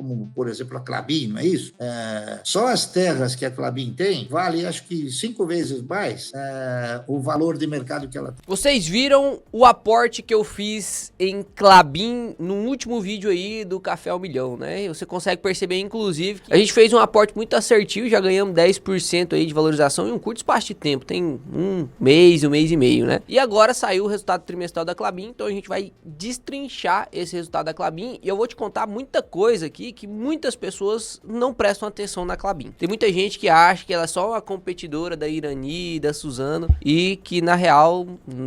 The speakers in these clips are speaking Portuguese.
como, por exemplo, a Klabin, não é isso? Só as terras que a Klabin tem vale, acho que 5 vezes mais o valor de mercado que ela tem. Vocês viram o aporte que eu fiz em Klabin no último vídeo aí do Café ao Milhão, né? Você consegue perceber, inclusive, que a gente fez um aporte muito assertivo, já ganhamos 10% aí de valorização em um curto espaço de tempo, tem um mês e meio, né? E agora saiu o resultado trimestral da Klabin, então a gente vai destrinchar esse resultado da Klabin e eu vou te contar muita coisa aqui que muitas pessoas não prestam atenção na Klabin. Tem muita gente que acha que ela é só uma competidora da Irani, da Suzano e que na real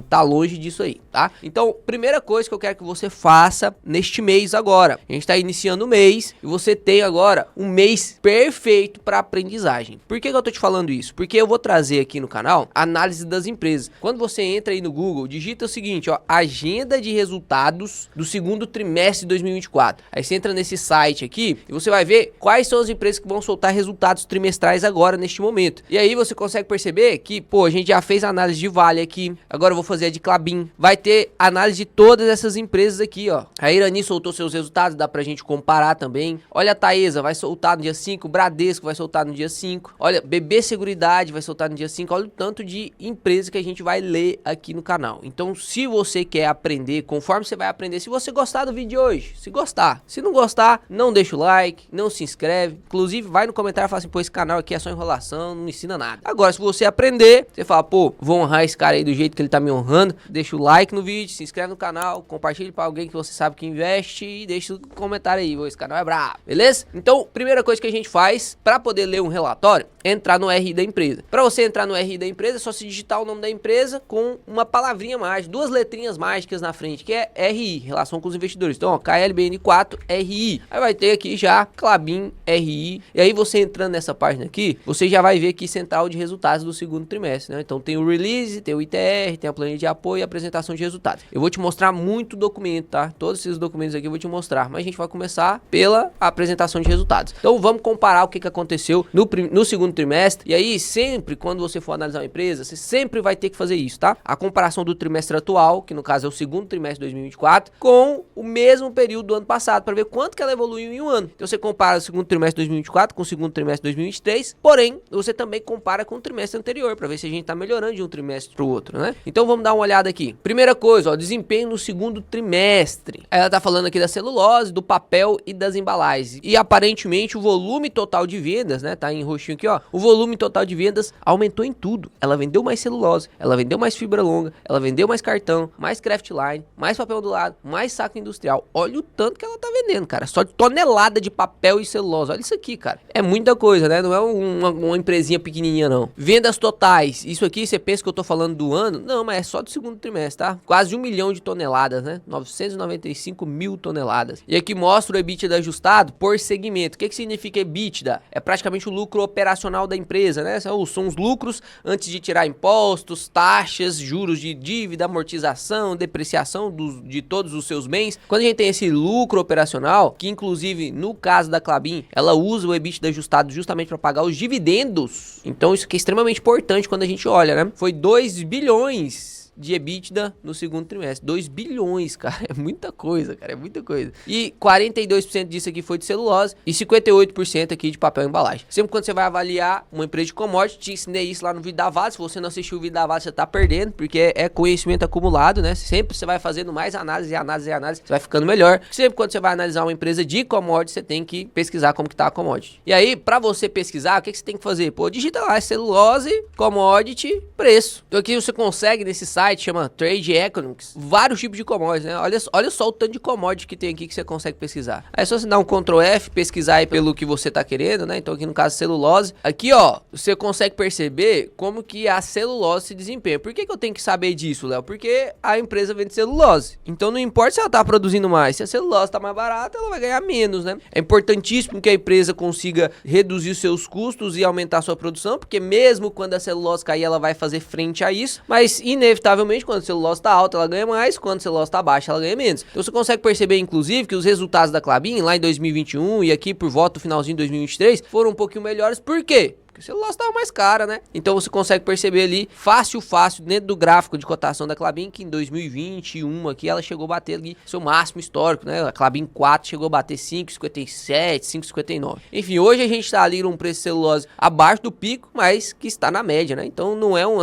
tá longe disso aí, tá? Então, primeira coisa que eu quero que você faça neste mês agora. A gente tá iniciando o mês e você tem agora um mês perfeito para aprendizagem. Por que eu tô te falando isso? Porque eu vou trazer aqui no canal análise das empresas. Quando você entra aí no Google, digita o seguinte, ó, agenda de resultados do segundo trimestre de 2024. Aí você entra nesse site aqui e você vai ver quais são as empresas que vão soltar resultados trimestrais agora, neste momento. E aí você consegue perceber que, pô, a gente já fez a análise de Vale aqui, agora eu vou fazer a de Klabin. Vai ter análise de todas essas empresas aqui, ó. A Irani soltou seus resultados, dá pra gente comparar também. Olha a Taesa, vai soltar no dia 5, Bradesco vai soltar no dia 5. Olha, BB Seguridade vai soltar no dia 5. Olha o tanto de empresas que a gente vai ler aqui no canal. Então, se você quer aprender, conforme você vai aprender, se você gostar do vídeo de hoje, se gostar. Se não gostar, não deixa o like, não se inscreve. Inclusive, vai no comentário e fala assim, pô, esse canal aqui é só enrolação, não ensina nada. Agora, se você aprender, você fala, pô, vou honrar esse cara aí do jeito que ele tá me honrando, deixa o like no vídeo, se inscreve no canal, compartilhe pra alguém que você sabe que investe e deixa o comentário aí, esse canal é brabo, beleza? Então, primeira coisa que a gente faz pra poder ler um relatório é entrar no RI da empresa. Pra você entrar no RI da empresa, é só se digitar o nome da empresa com uma palavrinha mágica, 2 letrinhas mágicas na frente, que é RI, relação com os investidores. Então, ó, KLBN4 RI. Aí vai ter aqui já Klabin RI. E aí você entrando nessa página aqui, você já vai ver aqui central de resultados do segundo trimestre, né? Então tem o release, tem o ITR, tem a planilha de apoio e a apresentação de resultados. Eu vou te mostrar muito documento, tá? Todos esses documentos aqui eu vou te mostrar, mas a gente vai começar pela apresentação de resultados. Então vamos comparar o que aconteceu no segundo trimestre. E aí sempre quando você for analisar uma empresa, você sempre vai ter que fazer isso, tá? A comparação do trimestre atual, que no caso é o segundo trimestre de 2024, com o mesmo período do ano passado, para ver quanto que ela evoluiu em um ano. Então você compara o segundo trimestre de 2024 com o segundo trimestre de 2023, porém, você também compara com o trimestre anterior, para ver se a gente tá melhorando de um trimestre pro outro, né? Então vamos dar uma olhada aqui. Primeira coisa, ó, desempenho no segundo trimestre. Ela tá falando aqui da celulose, do papel e das embalagens. E aparentemente o volume total de vendas, né, tá em roxinho aqui, ó. O volume total de vendas aumentou em tudo. Ela vendeu mais celulose, ela vendeu mais fibra longa, ela vendeu mais cartão, mais craftline, mais papel do lado, mais saco industrial. Olha o tanto que ela tá vendendo, cara. Só de tonelada de papel e celulose. Olha isso aqui, cara. É muita coisa, né? Não é uma empresinha pequenininha, não. Vendas totais. Isso aqui, você pensa que eu tô falando do ano? Não, mas é só do segundo trimestre, tá? Quase 1 milhão de toneladas, né? 995 mil toneladas. E aqui mostra o EBITDA ajustado por segmento. O que significa EBITDA? É praticamente o lucro operacional da empresa, né? São os lucros antes de tirar impostos, taxas, juros de dívida, amortização, depreciação de todos os seus bens. Quando a gente tem esse lucro operacional, que inclusive no caso da Klabin, ela usa o EBITDA ajustado justamente para pagar os dividendos. Então isso aqui é extremamente importante quando a gente olha, né? Foi 2 bilhões de EBITDA no segundo trimestre. 2 bilhões, cara. É muita coisa, cara. É muita coisa. E 42% disso aqui foi de celulose e 58% aqui de papel e embalagem. Sempre quando você vai avaliar uma empresa de commodity, te ensinei isso lá no vídeo da Vale. Se você não assistiu o vídeo da Vale, você tá perdendo, porque é conhecimento acumulado, né? Sempre você vai fazendo mais análise, você vai ficando melhor. Sempre quando você vai analisar uma empresa de commodity, você tem que pesquisar como que tá a commodity. E aí, pra você pesquisar, o que você tem que fazer? Pô, digita lá, celulose, commodity, preço. Então aqui você consegue nesse site, chama Trade Economics, vários tipos de commodities, né? Olha só o tanto de commodity que tem aqui que você consegue pesquisar. Aí é só você dar um Ctrl F, pesquisar aí pelo que você tá querendo, né? Então aqui no caso celulose. Aqui, ó, você consegue perceber como que a celulose se desempenha. Por que eu tenho que saber disso, Léo? Porque a empresa vende celulose. Então não importa se ela tá produzindo mais. Se a celulose tá mais barata, ela vai ganhar menos, né? É importantíssimo que a empresa consiga reduzir seus custos e aumentar sua produção, porque mesmo quando a celulose cair, ela vai fazer frente a isso. Mas inevitavelmente, quando a celulose tá alta, ela ganha mais, quando a celulose tá baixa, ela ganha menos. Então você consegue perceber, inclusive, que os resultados da Klabin, lá em 2021 e aqui por volta do finalzinho de 2023, foram um pouquinho melhores. Por quê? Porque a celulose tava mais cara, né? Então você consegue perceber ali, fácil, dentro do gráfico de cotação da Klabin, que em 2021 aqui ela chegou a bater ali seu máximo histórico, né? A Klabin 4 chegou a bater 5,57, 5,59. Enfim, hoje a gente tá ali num preço de celulose abaixo do pico, mas que está na média, né? Então não é um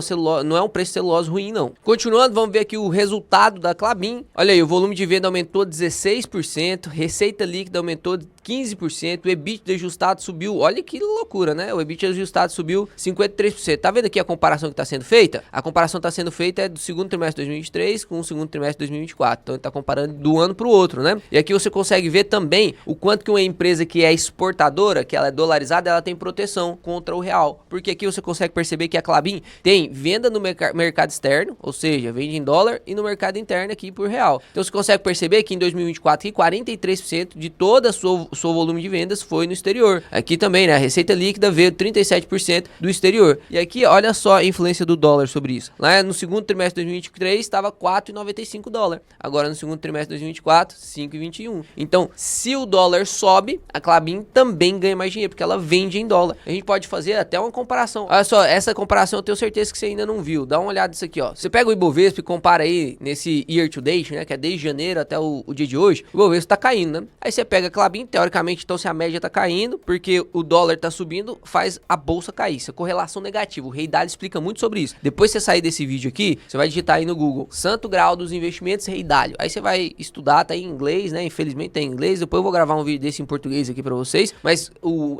preço de celulose ruim, não. Continuando, vamos ver aqui o resultado da Klabin. Olha aí, o volume de venda aumentou 16%, receita líquida aumentou 15%, o EBITDA ajustado subiu, olha que loucura, né? O EBITDA ajustado subiu 53%. Tá vendo aqui a comparação que está sendo feita? A comparação está sendo feita do segundo trimestre de 2023 com o segundo trimestre de 2024. Então ele está comparando do ano para o outro, né? E aqui você consegue ver também o quanto que uma empresa que é exportadora, que ela é dolarizada, ela tem proteção contra o real. Porque aqui você consegue perceber que a Klabin tem venda no mercado externo, ou seja, vende em dólar, e no mercado interno aqui por real. Então você consegue perceber que em 2024 aqui, 43% de toda a sua volume de vendas foi no exterior. Aqui também, né, a receita líquida veio 37% do exterior. E aqui, olha só a influência do dólar sobre isso. Lá no segundo trimestre de 2023 estava 4,95 dólar. Agora no segundo trimestre de 2024, 5,21. Então, se o dólar sobe, a Klabin também ganha mais dinheiro, porque ela vende em dólar. A gente pode fazer até uma comparação. Olha só, essa comparação eu tenho certeza que você ainda não viu. Dá uma olhada nisso aqui, ó. Você pega o Ibovespa e compara aí nesse year to date, né, que é desde janeiro até o dia de hoje, o Ibovespa tá caindo, né? Aí você pega a Klabin, teoricamente, então se a média tá caindo, porque o dólar tá subindo, faz a bolsa cair. Isso é correlação negativa. O Rei Dalio explica muito sobre isso. Depois que você sair desse vídeo aqui, você vai digitar aí no Google Santo Grau dos Investimentos Rei Dalio. Aí você vai estudar, tá em inglês, né? Infelizmente tá em inglês. Depois eu vou gravar um vídeo desse em português aqui pra vocês. Mas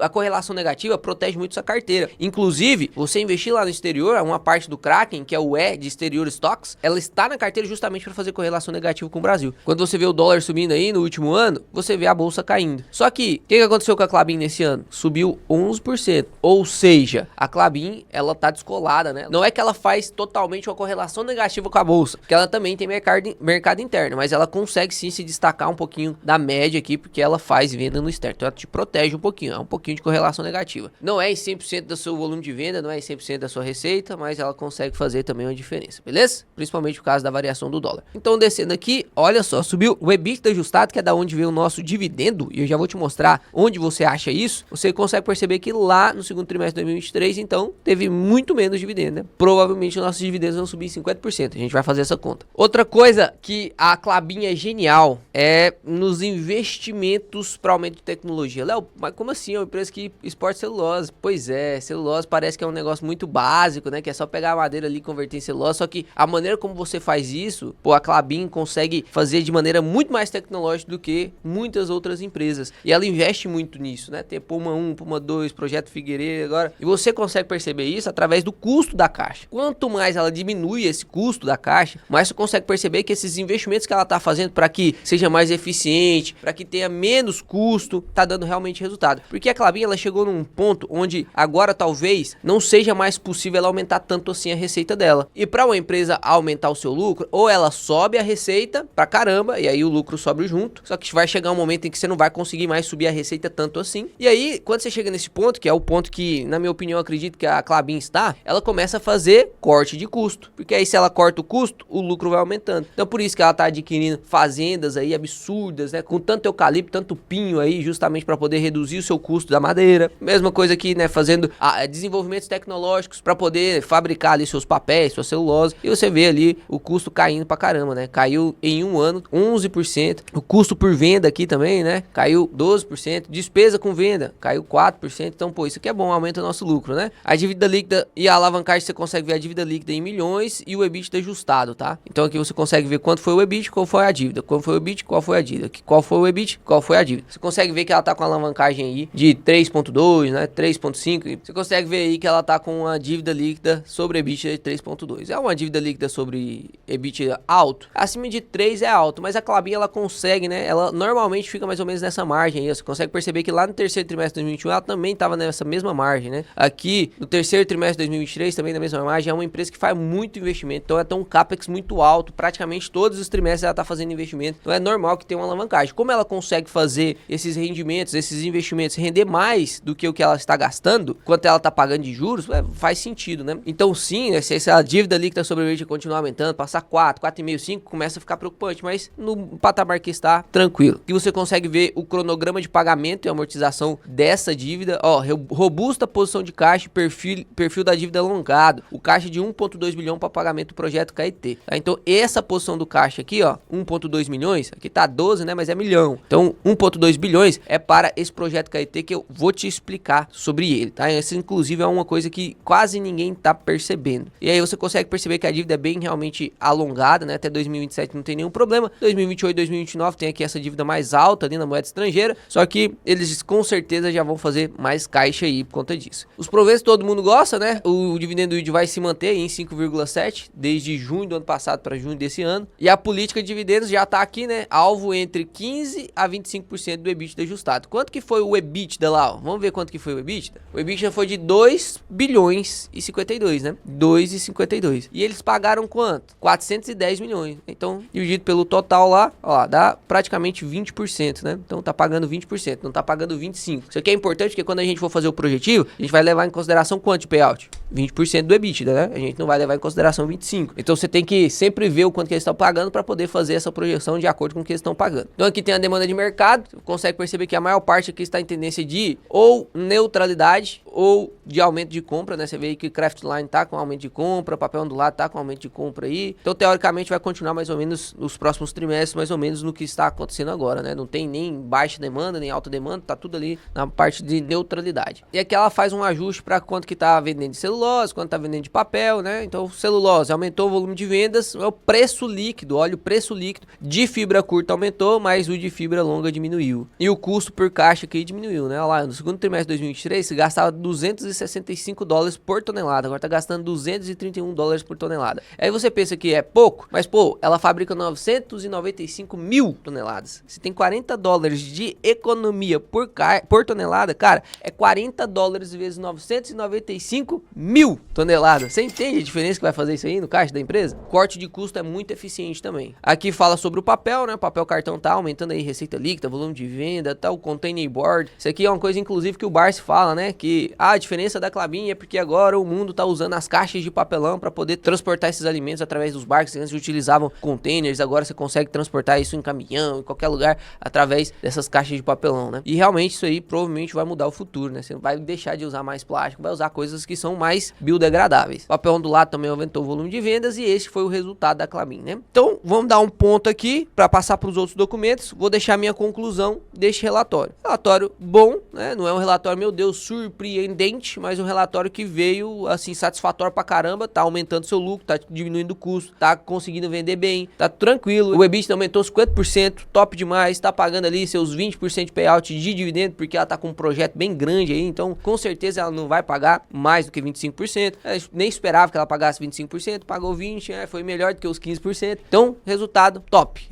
a correlação negativa protege muito sua carteira. Inclusive, você investir lá no exterior, uma parte do Kraken, que é o E de Exterior Stocks, ela está na carteira justamente para fazer correlação negativa com o Brasil. Quando você vê o dólar subindo aí no último ano, você vê a bolsa caindo. Só que, o que aconteceu com a Klabin nesse ano? Subiu 11%. Ou seja, a Klabin, ela tá descolada, né? Não é que ela faz totalmente uma correlação negativa com a bolsa, porque ela também tem mercado interno, mas ela consegue sim se destacar um pouquinho da média aqui, porque ela faz venda no externo. Então ela te protege um pouquinho, é um pouquinho de correlação negativa. Não é em 100% do seu volume de venda, não é em 100% da sua receita, mas ela consegue fazer também uma diferença, beleza? Principalmente por causa da variação do dólar. Então descendo aqui, olha só, subiu o EBITDA ajustado, que é da onde veio o nosso dividendo, e eu já vou te mostrar onde você acha isso. Você consegue perceber que lá no segundo trimestre de 2023, então, teve muito menos dividendo, né? Provavelmente nossos dividendos vão subir 50%. A gente vai fazer essa conta. Outra coisa que a Klabin é genial é nos investimentos para aumento de tecnologia. Léo, mas como assim? É uma empresa que exporta celulose. Pois é, celulose parece que é um negócio muito básico, né? Que é só pegar a madeira ali e converter em celulose. Só que a maneira como você faz isso, pô, a Klabin consegue fazer de maneira muito mais tecnológica do que muitas outras empresas. E ela investe muito nisso, né? Tem Puma 1, Puma 2, Projeto Figueiredo agora. E você consegue perceber isso através do custo da caixa. Quanto mais ela diminui esse custo da caixa, mais você consegue perceber que esses investimentos que ela tá fazendo para que seja mais eficiente, para que tenha menos custo, tá dando realmente resultado. Porque a Klabin, ela chegou num ponto onde agora talvez não seja mais possível ela aumentar tanto assim a receita dela. E para uma empresa aumentar o seu lucro, ou ela sobe a receita pra caramba, e aí o lucro sobe junto, só que vai chegar um momento em que você não vai conseguir mais subir a receita tanto assim. E aí, quando você chega nesse ponto, que é o ponto que, na minha opinião, eu acredito que a Klabin está, ela começa a fazer corte de custo. Porque aí, se ela corta o custo, o lucro vai aumentando. Então, por isso que ela tá adquirindo fazendas aí absurdas, né? Com tanto eucalipto, tanto pinho aí, justamente para poder reduzir o seu custo da madeira. Mesma coisa aqui, né? Fazendo desenvolvimentos tecnológicos para poder fabricar ali seus papéis, sua celulose. E você vê ali o custo caindo pra caramba, né? Caiu em um ano 11%. O custo por venda aqui também, né? Caiu 12%. Despesa com venda caiu 4%. Então, pô, isso aqui é bom, aumenta o nosso lucro, né? A dívida líquida e a alavancagem, você consegue ver a dívida líquida em milhões e o EBITDA ajustado, tá? Então aqui você consegue ver quanto foi o EBITDA, qual foi a dívida. Qual foi o EBITDA, qual foi a dívida. Qual foi o EBITDA, qual foi a dívida. Você consegue ver que ela tá com a alavancagem aí de 3.2, né? 3.5. Você consegue ver aí que ela tá com uma dívida líquida sobre EBITDA de 3.2. É uma dívida líquida sobre EBITDA alto. Acima de 3 é alto, mas a Klabin, ela consegue, né? Ela normalmente fica mais ou menos nessa margem aí. Você consegue perceber que lá no terceiro trimestre de 2021 ela também estava nessa mesma margem, né? Aqui no terceiro trimestre de 2023 também na mesma margem. É uma empresa que faz muito investimento, então ela tem um capex muito alto. Praticamente todos os trimestres ela está fazendo investimento. Então é normal que tenha uma alavancagem. Como ela consegue fazer esses rendimentos, esses investimentos render mais do que o que ela está gastando, quanto ela está pagando de juros, faz sentido, né? Então sim, né, se essa dívida líquida sobre o EBITDA continuar aumentando, passar 4, 4,5, 5, começa a ficar preocupante, mas no patamar que está, tranquilo. E você consegue ver o cronograma de pagamento e amortização dessa dívida, ó, robusta justa posição de caixa e perfil da dívida alongado. O caixa de 1,2 bilhão para pagamento do projeto KIT. Tá? Então, essa posição do caixa aqui, ó, 1,2 milhões, aqui tá 12, né, mas é milhão. Então, 1,2 bilhões é para esse projeto KIT que eu vou te explicar sobre ele, tá? Essa, inclusive, é uma coisa que quase ninguém tá percebendo. E aí você consegue perceber que a dívida é bem realmente alongada, né? Até 2027 não tem nenhum problema. 2028, 2029 tem aqui essa dívida mais alta ali na moeda estrangeira, só que eles com certeza já vão fazer mais caixa aí por conta disso. Os proventos todo mundo gosta, né? O dividendo yield vai se manter em 5,7 desde junho do ano passado para junho desse ano. E a política de dividendos já tá aqui, né? Alvo entre 15 a 25% do EBITDA ajustado. Quanto que foi o EBITDA lá? Ó? Vamos ver quanto que foi o EBITDA. O EBITDA foi de 2 bilhões e 52, né? 2,52. E eles pagaram quanto? 410 milhões. Então, dividido pelo total lá, ó, dá praticamente 20%, né? Então tá pagando 20%, não tá pagando 25%. Isso aqui é importante porque quando a gente for fazer o projetivo, a gente vai levar em consideração quanto de payout? 20% do EBITDA, né? A gente não vai levar em consideração 25%. Então você tem que sempre ver o quanto que eles estão pagando para poder fazer essa projeção de acordo com o que eles estão pagando. Então aqui tem a demanda de mercado, você consegue perceber que a maior parte aqui está em tendência de ou neutralidade ou de aumento de compra, né? Você vê aí que o Craftline tá com aumento de compra, o papel ondulado tá com aumento de compra aí. Então teoricamente vai continuar mais ou menos nos próximos trimestres, mais ou menos no que está acontecendo agora, né? Não tem nem baixa demanda, nem alta demanda, tá tudo ali na parte de neutralidade. E aqui ela faz um ajuste para quanto que tá vendendo de celulose, quanto tá vendendo de papel, né? Então celulose aumentou o volume de vendas, é o preço líquido, olha o preço líquido de fibra curta aumentou, mas o de fibra longa diminuiu. E o custo por caixa aqui diminuiu, né? Olha lá, no segundo trimestre de 2023 se gastava $265 por tonelada, agora tá gastando $231 por tonelada. Aí você pensa que é pouco, mas pô, ela fabrica 995 mil toneladas. Se tem $40 de economia por tonelada, cara, é $40 vezes 995 mil toneladas. Você entende a diferença que vai fazer isso aí no caixa da empresa? Corte de custo é muito eficiente também. Aqui fala sobre o papel, né? O papel cartão tá aumentando aí receita líquida, volume de venda, tá, o container board. Isso aqui é uma coisa, inclusive, que o Barsi fala, né? Que a diferença da Klabin é porque agora o mundo tá usando as caixas de papelão para poder transportar esses alimentos através dos barcos. Antes utilizavam containers, agora você consegue transportar isso em caminhão, em qualquer lugar, através dessas caixas de papelão, né? E realmente isso aí provavelmente vai mudar o futuro, né? Você não vai deixar de usar mais plástico, vai usar coisas que são mais biodegradáveis. O papel ondulado também aumentou o volume de vendas e esse foi o resultado da Klabin, né? Então, vamos dar um ponto aqui para passar para os outros documentos. Vou deixar minha conclusão deste relatório. Relatório bom, né? Não é um relatório, meu Deus, surpreendente, mas um relatório que veio, assim, satisfatório pra caramba, tá aumentando seu lucro, tá diminuindo o custo, tá conseguindo vender bem, tá tranquilo. O EBITDA aumentou 50%, top demais, tá pagando ali seus 20% de payout de dividendo, porque ela tá com um projeto bem grande aí, então com certeza ela não vai pagar mais do que 25%. Eu nem esperava que ela pagasse 25%, pagou 20%, foi melhor do que os 15%. Então, resultado top.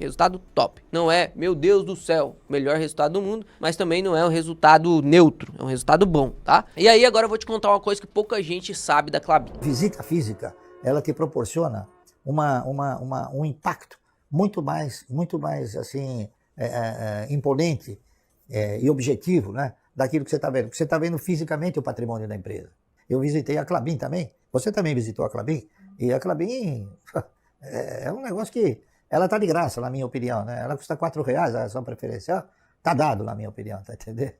Não é, meu Deus do céu, melhor resultado do mundo, mas também não é um resultado neutro, é um resultado bom, tá? E aí agora eu vou te contar uma coisa que pouca gente sabe da Klabin. Visita física, ela te proporciona um impacto muito mais assim, imponente e objetivo, né, daquilo que você está vendo. Porque você está vendo fisicamente o patrimônio da empresa. Eu visitei a Klabin também. Você também visitou a Klabin? E a Klabin é um negócio que ela está de graça, na minha opinião, né? Ela custa R$4, a ação preferencial. Está dado, na minha opinião, tá entendendo?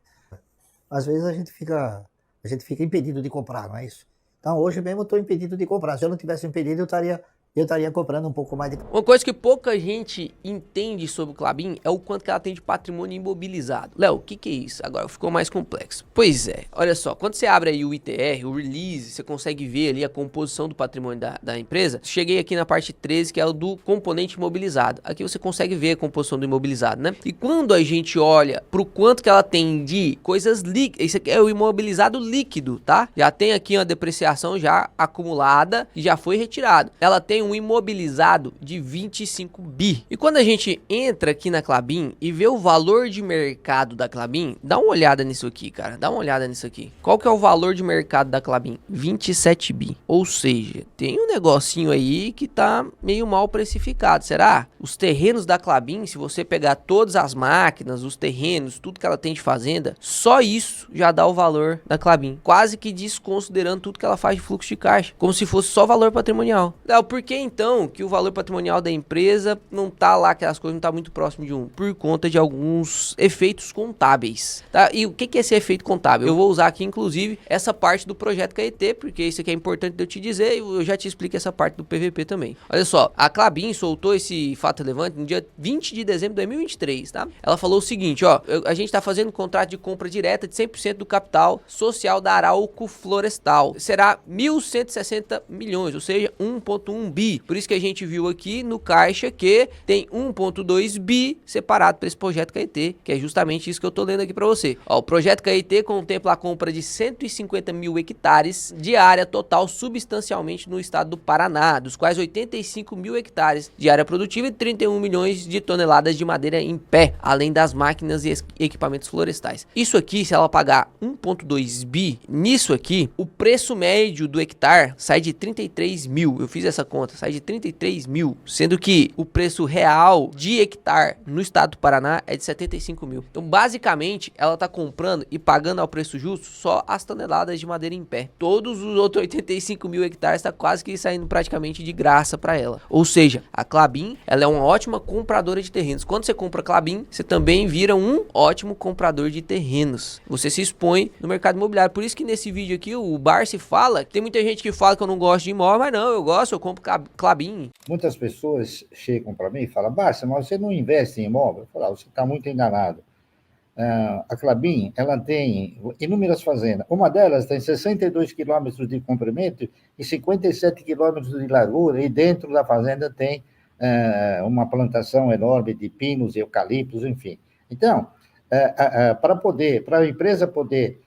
Às vezes a gente fica impedido de comprar, não é isso? Então hoje mesmo eu estou impedido de comprar. Se eu não tivesse impedido, eu estaria comprando um pouco mais de... Uma coisa que pouca gente entende sobre o Klabin é o quanto que ela tem de patrimônio imobilizado. Léo, o que é isso? Agora ficou mais complexo. Pois é, olha só, quando você abre aí o ITR, o release, você consegue ver ali a composição do patrimônio da empresa. Cheguei aqui na parte 13, que é o do componente imobilizado. Aqui você consegue ver a composição do imobilizado, né? E quando a gente olha pro quanto que ela tem de coisas líquidas, isso aqui é o imobilizado líquido, tá? Já tem aqui uma depreciação já acumulada e já foi retirado. Ela tem um imobilizado de 25 bi. E quando a gente entra aqui na Klabin e vê o valor de mercado da Klabin, dá uma olhada nisso aqui, cara. Dá uma olhada nisso aqui. Qual que é o valor de mercado da Klabin? 27 bi. Ou seja, tem um negocinho aí que tá meio mal precificado. Será? Os terrenos da Klabin, se você pegar todas as máquinas, os terrenos, tudo que ela tem de fazenda, só isso já dá o valor da Klabin. Quase que desconsiderando tudo que ela faz de fluxo de caixa. Como se fosse só valor patrimonial. Léo, por que então que o valor patrimonial da empresa não tá lá, aquelas coisas não tá muito próximo de 1? Por conta de alguns efeitos contábeis, tá? E o que é esse efeito contábil? Eu vou usar aqui, inclusive, essa parte do projeto Caetê, porque isso aqui é importante de eu te dizer e eu já te explico essa parte do PVP também. Olha só, a Klabin soltou esse fato relevante no dia 20 de dezembro de 2023, tá? Ela falou o seguinte, ó, a gente tá fazendo um contrato de compra direta de 100% do capital social da Arauco Florestal. Será 1.160 milhões, ou seja, 1,1 bi. Por isso que a gente viu aqui no caixa que tem 1,2 bi separado para esse projeto Caetê, que é justamente isso que eu tô lendo aqui para você. Ó, o projeto Caetê contempla a compra de 150 mil hectares de área total substancialmente no estado do Paraná, dos quais 85 mil hectares de área produtiva e 31 milhões de toneladas de madeira em pé, além das máquinas e equipamentos florestais. Isso aqui, se ela pagar 1,2 bi, nisso aqui, o preço médio do hectare sai de 33 mil. Eu fiz essa conta, sai de 33 mil, sendo que o preço real de hectare no estado do Paraná é de 75 mil. Então, basicamente, ela tá comprando e pagando ao preço justo só as toneladas de madeira em pé. Todos os outros 85 mil hectares tá quase que saindo praticamente de graça para ela. Ou seja, a Klabin, ela é uma ótima compradora de terrenos. Quando você compra Klabin, você também vira um ótimo comprador de terrenos. Você se expõe no mercado imobiliário. Por isso que nesse vídeo aqui o Barsi fala, tem muita gente que fala que eu não gosto de imóvel, mas não, eu gosto, eu compro Klabin. Muitas pessoas chegam para mim e falam, Barsi, mas você não investe em imóvel? Eu falo, você está muito enganado. A Klabin, ela tem inúmeras fazendas. Uma delas tem 62 quilômetros de comprimento e 57 quilômetros de largura, e dentro da fazenda tem uma plantação enorme de pinos, eucaliptos, enfim. Então, para a empresa poder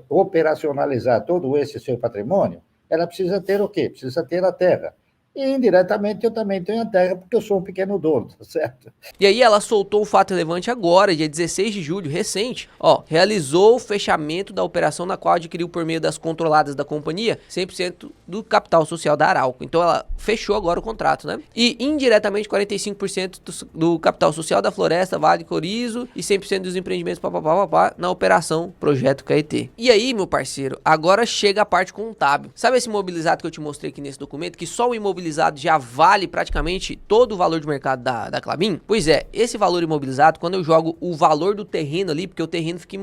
operacionalizar todo esse seu patrimônio, ela precisa ter o quê? Precisa ter a terra. E, indiretamente, eu também tenho a terra, porque eu sou um pequeno dono, tá certo? E aí ela soltou um fato relevante agora, dia 16 de julho, recente. Ó, realizou o fechamento da operação na qual adquiriu por meio das controladas da companhia 100% do capital social da Arauco. Então ela fechou agora o contrato, né? E indiretamente 45% do capital social da Floresta, Vale Corizo e 100% dos empreendimentos na operação Projeto Caetê. E aí, meu parceiro, agora chega a parte contábil. Sabe esse imobilizado que eu te mostrei aqui nesse documento, que só o imobilizado já vale praticamente todo o valor de mercado da Klabin? Pois é, esse valor imobilizado, quando eu jogo o valor do terreno ali, porque o terreno fica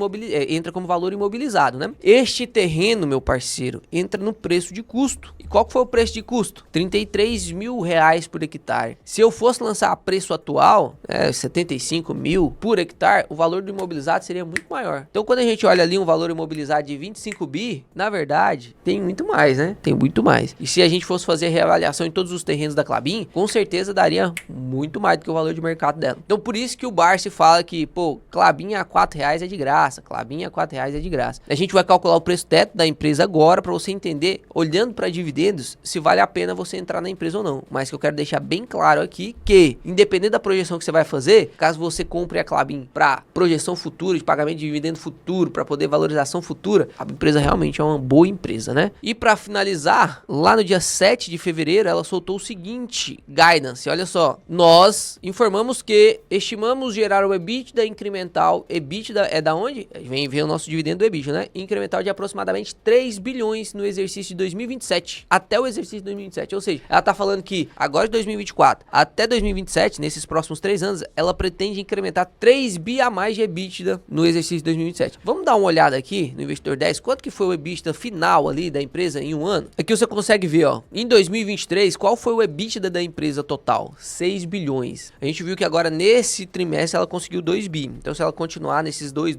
entra como valor imobilizado, né? Este terreno, meu parceiro, entra no preço de custo. E qual que foi o preço de custo? 33 mil reais por hectare. Se eu fosse lançar a preço atual, 75 mil por hectare, o valor do imobilizado seria muito maior. Então, quando a gente olha ali um valor imobilizado de 25 bi, na verdade, tem muito mais, né? Tem muito mais. E se a gente fosse fazer a reavaliação em todos os terrenos da Klabin, com certeza daria muito mais do que o valor de mercado dela. Então por isso que o Barsi fala que, pô, Klabin a R$4 é de graça, Klabin a R$4 é de graça. A gente vai calcular o preço teto da empresa agora para você entender, olhando para dividendos, se vale a pena você entrar na empresa ou não. Mas que eu quero deixar bem claro aqui que, independente da projeção que você vai fazer, caso você compre a Klabin para projeção futura, de pagamento de dividendo futuro, para poder valorização futura, a empresa realmente é uma boa empresa, né? E para finalizar, lá no dia 7 de fevereiro, ela soltou o seguinte guidance, olha só, nós informamos que estimamos gerar o EBITDA incremental, EBITDA é da onde? Vem o nosso dividendo do EBITDA, né? Incremental de aproximadamente 3 bilhões no exercício de 2027, até o exercício de 2027, ou seja, ela tá falando que agora de 2024 até 2027, nesses próximos 3 anos, ela pretende incrementar 3 bi a mais de EBITDA no exercício de 2027. Vamos dar uma olhada aqui no Investidor 10, quanto que foi o EBITDA final ali da empresa em um ano? Aqui você consegue ver, ó, em 2023, qual foi o EBITDA da empresa total? 6 bilhões. A gente viu que agora nesse trimestre ela conseguiu 2 bi. Então se ela continuar nesses 2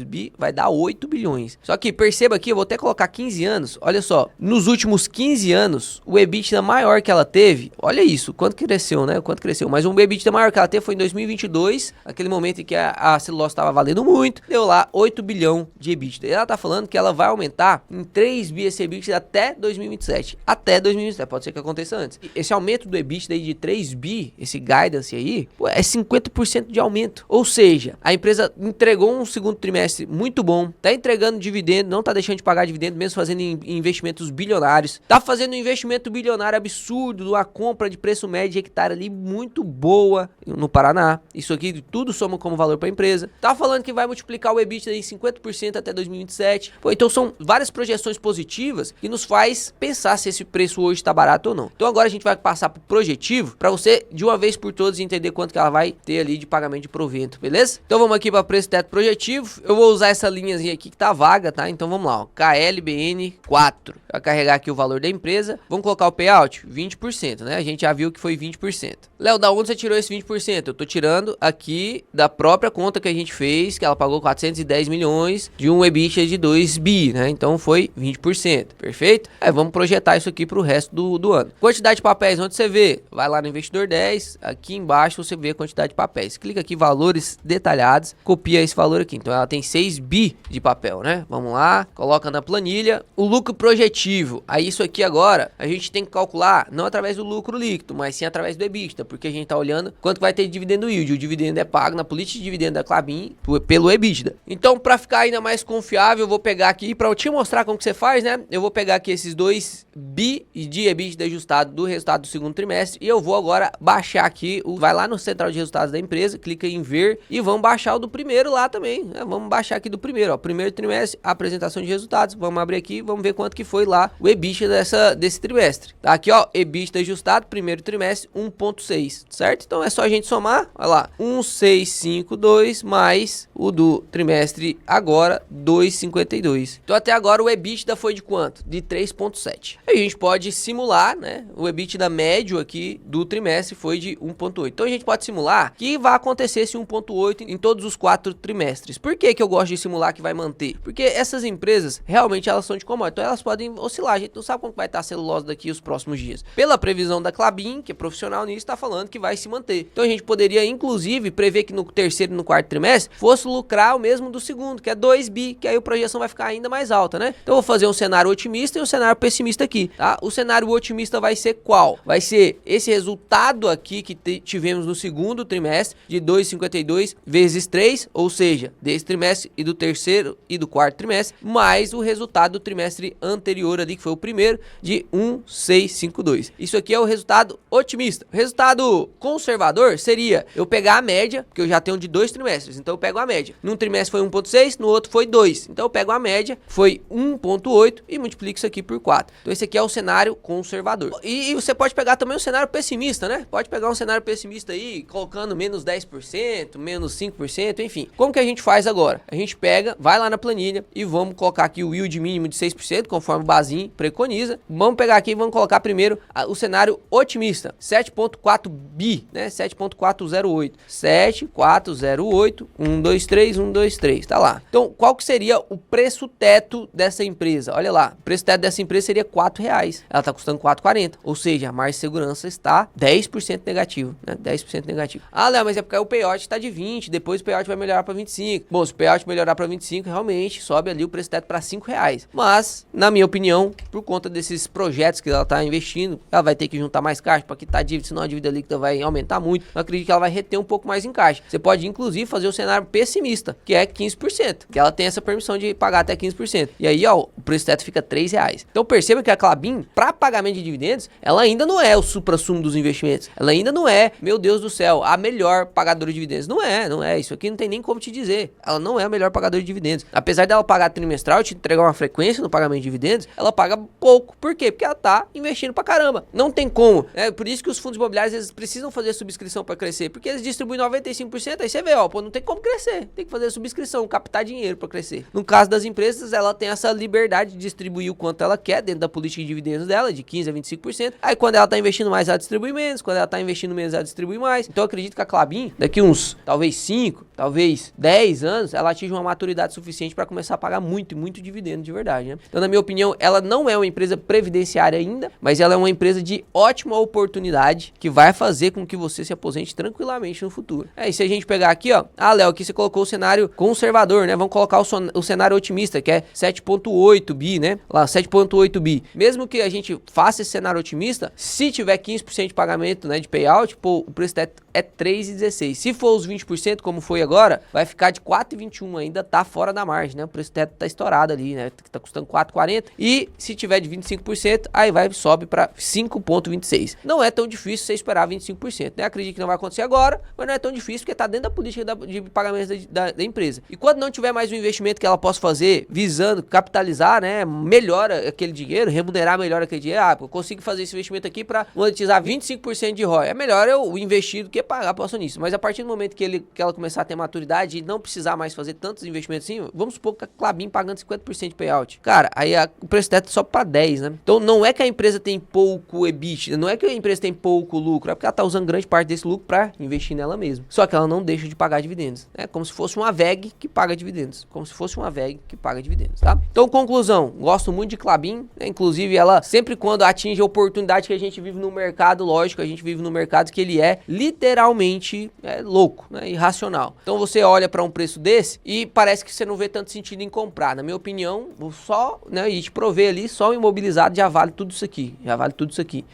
bi, vai dar 8 bilhões. Só que perceba aqui, eu vou até colocar 15 anos. Olha só, nos últimos 15 anos, o EBITDA maior que ela teve, olha isso, quanto cresceu, né? Quanto cresceu. Mas o EBITDA maior que ela teve foi em 2022, aquele momento em que a celulose estava valendo muito, deu lá 8 bilhão de EBITDA. E ela tá falando que ela vai aumentar em 3 bi esse EBITDA até 2027. Até 2027, pode ser que aconteça antes. Esse aumento do EBITDA aí de 3 bi, esse guidance aí, é 50% de aumento. Ou seja, a empresa entregou um segundo trimestre muito bom, tá entregando dividendo, não tá deixando de pagar dividendo, mesmo fazendo investimentos bilionários, tá fazendo um investimento bilionário absurdo, uma compra de preço médio de hectare ali muito boa no Paraná. Isso aqui tudo soma como valor para a empresa. Tá falando que vai multiplicar o EBITDA em 50% até 2027. Pô, então são várias projeções positivas que nos faz pensar se esse preço hoje tá barato ou não. Então Então agora a gente vai passar pro projetivo para você de uma vez por todas entender quanto que ela vai ter ali de pagamento de provento, beleza? Então vamos aqui para preço teto projetivo. Eu vou usar essa linhazinha aqui que tá vaga, tá? Então vamos lá, ó, KLBN 4. Vai carregar aqui o valor da empresa. Vamos colocar o payout 20%, né? A gente já viu que foi 20%. Léo, da onde você tirou esse 20%? Eu tô tirando aqui da própria conta que a gente fez, que ela pagou 410 milhões de um EBITDA de 2 bi, né? Então foi 20%, perfeito? Aí vamos projetar isso aqui pro resto do ano. Quantidade de papéis, onde você vê? Vai lá no Investidor 10, aqui embaixo você vê a quantidade de papéis. Clica aqui, valores detalhados, copia esse valor aqui. Então ela tem 6 bi de papel, né? Vamos lá, coloca na planilha. O lucro projetivo, aí isso aqui agora, a gente tem que calcular não através do lucro líquido, mas sim através do EBITDA, porque a gente tá olhando quanto vai ter de dividendo yield. O dividendo é pago na política de dividendo da Klabin pelo EBITDA. Então, para ficar ainda mais confiável, eu vou pegar aqui, para eu te mostrar como que você faz, né? Eu vou pegar aqui esses 2 bi de EBITDA ajustado do resultado do segundo trimestre e eu vou agora baixar aqui, vai lá no central de resultados da empresa, clica em ver e vamos baixar o do primeiro lá também, né? Vamos baixar aqui do primeiro, ó, primeiro trimestre, apresentação de resultados, vamos abrir aqui, vamos ver quanto que foi lá o EBITDA desse trimestre. Tá aqui, ó, EBITDA ajustado, primeiro trimestre, 1.6, certo? Então é só a gente somar, olha lá, 1.652 mais o do trimestre agora, 2.52. Então até agora o EBITDA foi de quanto? De 3.7. Aí a gente pode simular, né? O EBITDA médio aqui do trimestre foi de 1.8. Então a gente pode simular que vai acontecer esse 1.8 em todos os 4 trimestres. Por que que eu gosto de simular que vai manter? Porque essas empresas realmente elas são de commodity, então elas podem oscilar. A gente não sabe como vai estar a celulose daqui os próximos dias. Pela previsão da Klabin, que é profissional nisso, está falando que vai se manter. Então a gente poderia inclusive prever que no terceiro e no quarto trimestre fosse lucrar o mesmo do segundo, que é 2 bi, que aí a projeção vai ficar ainda mais alta, né? Então eu vou fazer um cenário otimista e um cenário pessimista aqui, tá? O cenário otimista vai ser qual? Vai ser esse resultado aqui que tivemos no segundo trimestre de 2,52 vezes 3, ou seja, desse trimestre e do terceiro e do quarto trimestre, mais o resultado do trimestre anterior ali, que foi o primeiro, de 1,652. Isso aqui é o resultado otimista. O resultado conservador seria eu pegar a média, porque eu já tenho de 2 trimestres, então eu pego a média. Num trimestre foi 1,6, no outro foi 2. Então eu pego a média, foi 1,8 e multiplico isso aqui por 4. Então esse aqui é o cenário conservador. E você pode pegar também um cenário pessimista, né? Pode pegar um cenário pessimista aí, colocando menos 10%, menos 5%, enfim. Como que a gente faz agora? A gente pega, vai lá na planilha e vamos colocar aqui o yield mínimo de 6%, conforme o Bazin preconiza. Vamos pegar aqui e vamos colocar primeiro o cenário otimista, 7.4 bi, né? 7.408. 7408, 123, 123, tá lá. Então, qual que seria o preço teto dessa empresa? Olha lá, o preço teto dessa empresa seria R$4. Ela tá custando 4,40, ou seja, a margem de segurança está 10% negativo, né? 10% negativo. Ah, Léo, mas é porque o payout tá de 20, depois o payout vai melhorar para 25. Bom, se o payout melhorar para 25, realmente sobe ali o preço teto para R$5. Mas, na minha opinião, por conta desses projetos que ela tá investindo, ela vai ter que juntar mais caixa para quitar a dívida, senão a dívida líquida vai aumentar muito. Eu acredito que ela vai reter um pouco mais em caixa. Você pode, inclusive, fazer o cenário pessimista, que é 15%, que ela tem essa permissão de pagar até 15%. E aí, ó, o preço teto fica R$3. Então perceba que a Klabin, para pagamento de dividendos, ela ainda não é o supra-sumo dos investimentos. Ela ainda não é, meu Deus do céu, a melhor pagadora de dividendos. Não é. Isso aqui não tem nem como te dizer. Ela não é a melhor pagadora de dividendos. Apesar dela pagar trimestral e te entregar uma frequência no pagamento de dividendos, ela paga pouco. Por quê? Porque ela tá investindo pra caramba. Não tem como. É por isso que os fundos imobiliários, eles precisam fazer subscrição para crescer, porque eles distribuem 95%, aí você vê, ó, pô, não tem como crescer. Tem que fazer subscrição, captar dinheiro para crescer. No caso das empresas, ela tem essa liberdade de distribuir o quanto ela quer dentro da política de dividendos dela, de 15% a 25%. Aí quando ela tá investindo mais, ela distribui menos. Quando ela tá investindo menos, ela distribui mais. Então eu acredito que a Klabin, daqui uns, talvez 5, talvez 10 anos, ela atinge uma maturidade suficiente para começar a pagar muito dividendo de verdade, né? Então, na minha opinião, ela não é uma empresa previdenciária ainda, mas ela é uma empresa de ótima oportunidade que vai fazer com que você se aposente tranquilamente no futuro. E se a gente pegar aqui, ó, Léo, aqui você colocou o cenário conservador, né? Vamos colocar o cenário otimista, que é 7.8 bi, né? Lá, 7.8 bi. Mesmo que a gente faça esse cenário otimista, se tiver 15% de pagamento, né, de payout, pô, o preço é 3,16. Se for os 20%, como foi agora, vai ficar de 4,21, ainda tá fora da margem, né? O preço teto tá estourado ali, né? Tá custando 4,40. E se tiver de 25%, aí sobe para 5,26. Não é tão difícil você esperar remunerar 25%. Né? Acredito que não vai acontecer agora, mas não é tão difícil porque está dentro da política de pagamento da empresa. E quando não tiver mais um investimento que ela possa fazer visando capitalizar, né, melhora aquele dinheiro, remunerar melhor aquele dinheiro, eu consigo fazer esse investimento aqui para monetizar 25% de ROI. É melhor eu investir do que pagar para o acionista. Mas a partir do momento que ela começar a ter maturidade e não precisar mais fazer tantos investimentos assim, vamos supor que a Klabin pagando 50% de payout. Cara, aí o preço teto só para 10, né? Então não é que a empresa tem pouco EBITDA, não é que a empresa tem pouco lucro, é porque ela tá usando grande parte desse lucro para investir nela mesma. Só que ela não deixa de pagar dividendos. É como se fosse uma VEG que paga dividendos. Como se fosse uma VEG que paga dividendos, tá? Então, conclusão, gosto muito de Klabin, né? Inclusive ela sempre quando atinge a oportunidade que a gente vive no mercado, lógico, a gente vive no mercado que ele é literalmente louco, né? Irracional. Então você olha para um preço desse e parece que você não vê tanto sentido em comprar. Na minha opinião, só, né, e te prover ali, só o imobilizado já vale tudo isso aqui,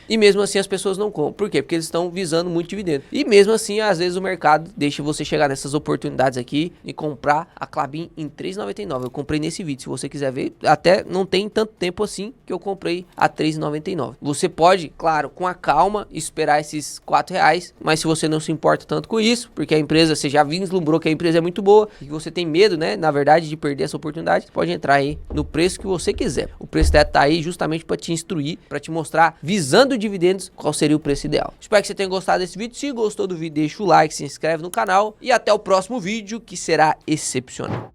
E mesmo assim as pessoas não compram. Por quê? Porque eles estão visando muito dividendo. E mesmo assim, às vezes o mercado deixa você chegar nessas oportunidades aqui e comprar a Klabin em R$3,99. Eu comprei nesse vídeo, se você quiser ver, até não tem tanto tempo assim que eu comprei a R$3,99. Você pode, claro, com a calma, esperar esses R$4, mas se você não se importa tanto com isso, porque a empresa, você já vislumbrou que a empresa é muito boa e que você tem medo, né, na verdade, de perder essa oportunidade, você pode entrar aí no preço que você quiser. O preço teto tá aí justamente para te instruir, para te mostrar, visando dividendos, qual seria o preço ideal. Espero que você tenha gostado desse vídeo. Se gostou do vídeo, deixa o like, se inscreve no canal e até o próximo vídeo, que será excepcional.